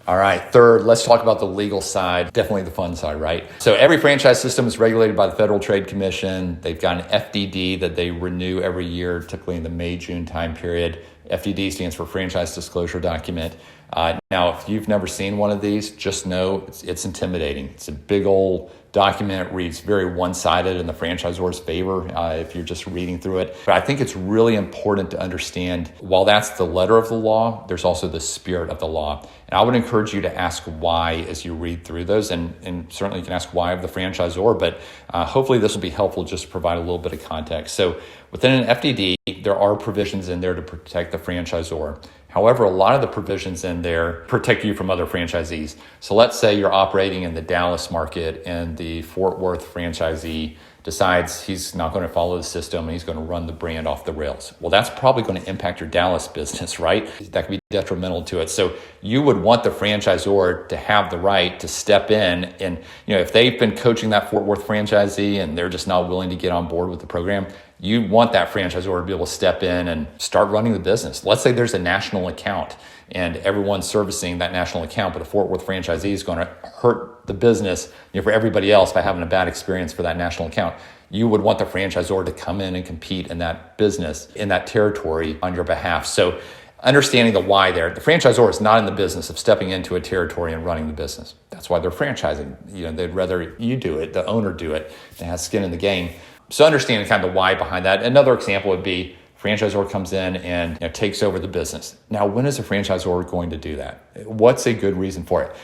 All right, third, let's talk about the legal side, definitely the fun side, right? So every franchise system is regulated by the Federal Trade Commission. They've got an FDD that they renew every year, typically in the May-June time period. FDD stands for Franchise Disclosure Document. Now, if you've never seen one of these, just know it's intimidating. It's a big old document, reads very one-sided in the franchisor's favor if you're just reading through it. But I think it's really important to understand, while that's the letter of the law, there's also the spirit of the law. And I would encourage you to ask why as you read through those, and certainly you can ask why of the franchisor, but hopefully this will be helpful just to provide a little bit of context. So within an FDD, there are provisions in there to protect the franchisor. However, a lot of the provisions in there protect you from other franchisees. So let's say you're operating in the Dallas market and the Fort Worth franchisee decides he's not going to follow the system and he's going to run the brand off the rails. Well, that's probably going to impact your Dallas business, right? That could be detrimental to it. So you would want the franchisor to have the right to step in and, if they've been coaching that Fort Worth franchisee and they're just not willing to get on board with the program, you want that franchisor to be able to step in and start running the business. Let's say there's a national account and everyone's servicing that national account, but a Fort Worth franchisee is going to hurt the business for everybody else by having a bad experience for that national account. You would want the franchisor to come in and compete in that business, in that territory on your behalf. So understanding the why there. The franchisor is not in the business of stepping into a territory and running the business. That's why they're franchising. They'd rather you do it, the owner do it, and has skin in the game. So understanding kind of the why behind that. Another example would be franchisor comes in and takes over the business. Now, when is a franchisor going to do that? What's a good reason for it?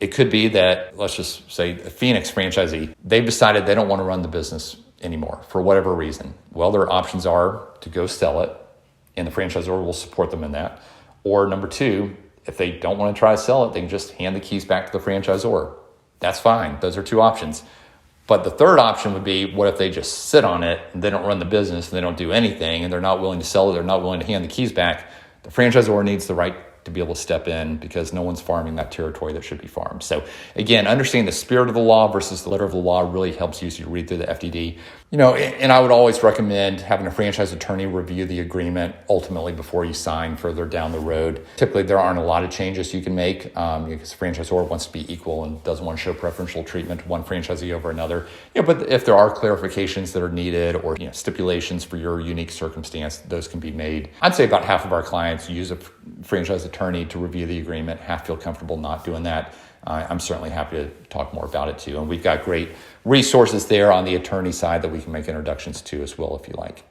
It could be that, let's just say, a Phoenix franchisee, they've decided they don't want to run the business anymore for whatever reason. Well, their options are to go sell it, and the franchisor will support them in that. Or number two, if they don't want to try to sell it, they can just hand the keys back to the franchisor. That's fine. Those are two options. But the third option would be, what if they just sit on it and they don't run the business and they don't do anything and they're not willing to sell it, they're not willing to hand the keys back? The franchisor needs the right to be able to step in because no one's farming that territory that should be farmed. So again, understanding the spirit of the law versus the letter of the law really helps you as you read through the FDD. And I would always recommend having a franchise attorney review the agreement ultimately before you sign further down the road. Typically, there aren't a lot of changes you can make because the franchisor wants to be equal and doesn't want to show preferential treatment to one franchisee over another. But if there are clarifications that are needed or stipulations for your unique circumstance, those can be made. I'd say about half of our clients use a franchise attorney to review the agreement. Half feel comfortable not doing that. I'm certainly happy to talk more about it too. And we've got great resources there on the attorney side that we can make introductions to as well if you like.